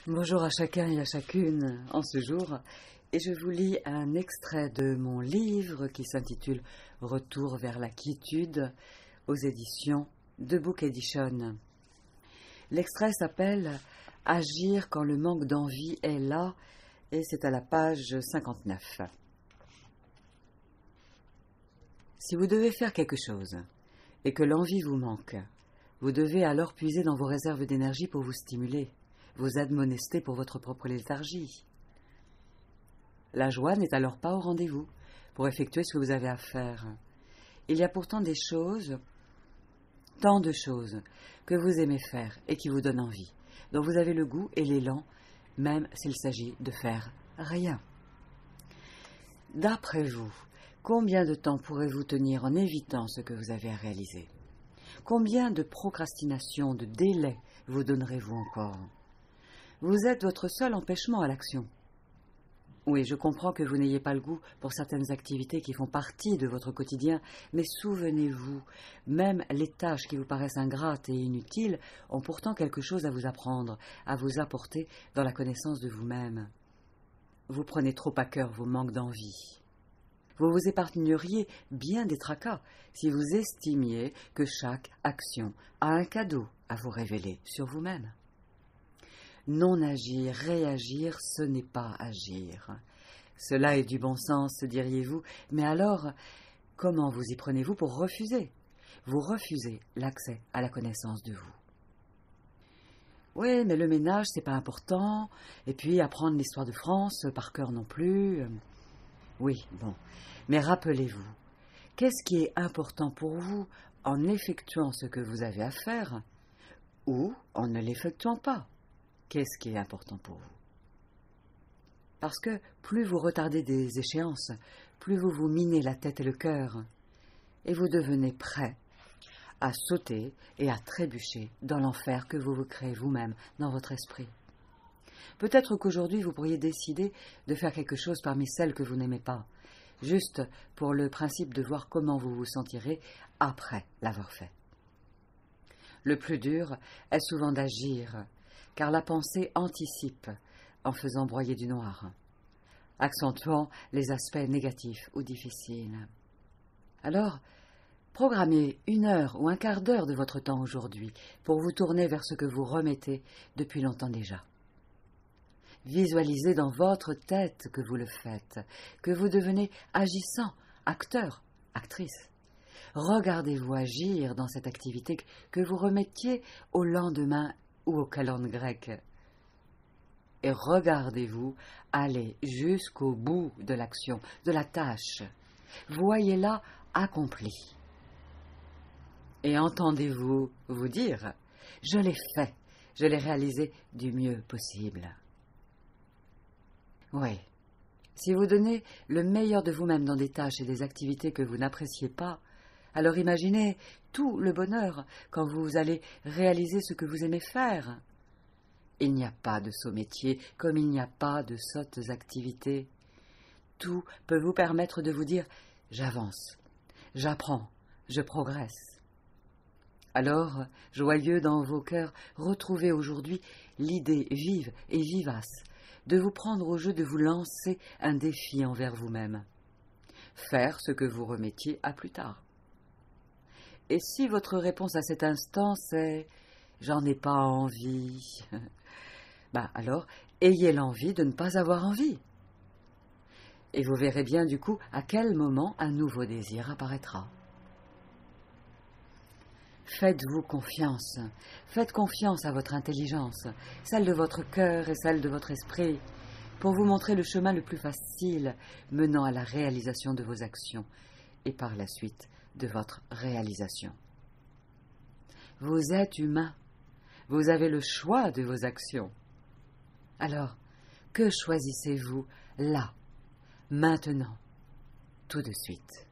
Bonjour à chacun et à chacune en ce jour, et je vous lis un extrait de mon livre qui s'intitule Retour vers la quiétude aux éditions de Book Edition. L'extrait s'appelle Agir quand le manque d'envie est là, et c'est à la page 59. Si vous devez faire quelque chose et que l'envie vous manque, vous devez alors puiser dans vos réserves d'énergie pour vous stimuler, vous admonester pour votre propre léthargie. La joie n'est alors pas au rendez-vous pour effectuer ce que vous avez à faire. Il y a pourtant des choses, tant de choses, que vous aimez faire et qui vous donnent envie, dont vous avez le goût et l'élan, même s'il s'agit de faire rien. D'après vous, combien de temps pourrez-vous tenir en évitant ce que vous avez à réaliser? Combien de procrastination, de délai vous donnerez-vous encore? Vous êtes votre seul empêchement à l'action. Oui, je comprends que vous n'ayez pas le goût pour certaines activités qui font partie de votre quotidien, mais souvenez-vous, même les tâches qui vous paraissent ingrates et inutiles ont pourtant quelque chose à vous apprendre, à vous apporter dans la connaissance de vous-même. Vous prenez trop à cœur vos manques d'envie. Vous vous épargneriez bien des tracas si vous estimiez que chaque action a un cadeau à vous révéler sur vous-même. Non agir, réagir, ce n'est pas agir. Cela est du bon sens, diriez-vous, mais alors, comment vous y prenez-vous pour refuser? Vous refusez l'accès à la connaissance de vous. Oui, mais le ménage, c'est pas important, et puis apprendre l'histoire de France par cœur non plus. Oui, bon, mais rappelez-vous, qu'est-ce qui est important pour vous en effectuant ce que vous avez à faire ou en ne l'effectuant pas? Qu'est-ce qui est important pour vous? Parce que plus vous retardez des échéances, plus vous vous minez la tête et le cœur, et vous devenez prêt à sauter et à trébucher dans l'enfer que vous vous créez vous-même dans votre esprit. Peut-être qu'aujourd'hui vous pourriez décider de faire quelque chose parmi celles que vous n'aimez pas, juste pour le principe de voir comment vous vous sentirez après l'avoir fait. Le plus dur est souvent d'agir, car la pensée anticipe en faisant broyer du noir, accentuant les aspects négatifs ou difficiles. Alors, programmez 1 heure ou un quart d'heure de votre temps aujourd'hui pour vous tourner vers ce que vous remettez depuis longtemps déjà. Visualisez dans votre tête que vous le faites, que vous devenez agissant, acteur, actrice. Regardez-vous agir dans cette activité que vous remettiez au lendemain ou au calende grec. Et regardez-vous aller jusqu'au bout de l'action, de la tâche. Voyez-la accomplie. Et entendez-vous vous dire « Je l'ai fait, je l'ai réalisé du mieux possible ». Oui, si vous donnez le meilleur de vous-même dans des tâches et des activités que vous n'appréciez pas, alors imaginez tout le bonheur quand vous allez réaliser ce que vous aimez faire. Il n'y a pas de sot métier comme il n'y a pas de sottes activités. Tout peut vous permettre de vous dire « j'avance, j'apprends, je progresse ». Alors, joyeux dans vos cœurs, retrouvez aujourd'hui l'idée vive et vivace de vous prendre au jeu de vous lancer un défi envers vous-même. Faire ce que vous remettiez à plus tard. Et si votre réponse à cet instant c'est « j'en ai pas envie », alors ayez l'envie de ne pas avoir envie. Et vous verrez bien du coup à quel moment un nouveau désir apparaîtra. Faites-vous confiance, faites confiance à votre intelligence, celle de votre cœur et celle de votre esprit, pour vous montrer le chemin le plus facile menant à la réalisation de vos actions et par la suite de votre réalisation. Vous êtes humain, vous avez le choix de vos actions. Alors, que choisissez-vous là, maintenant, tout de suite ?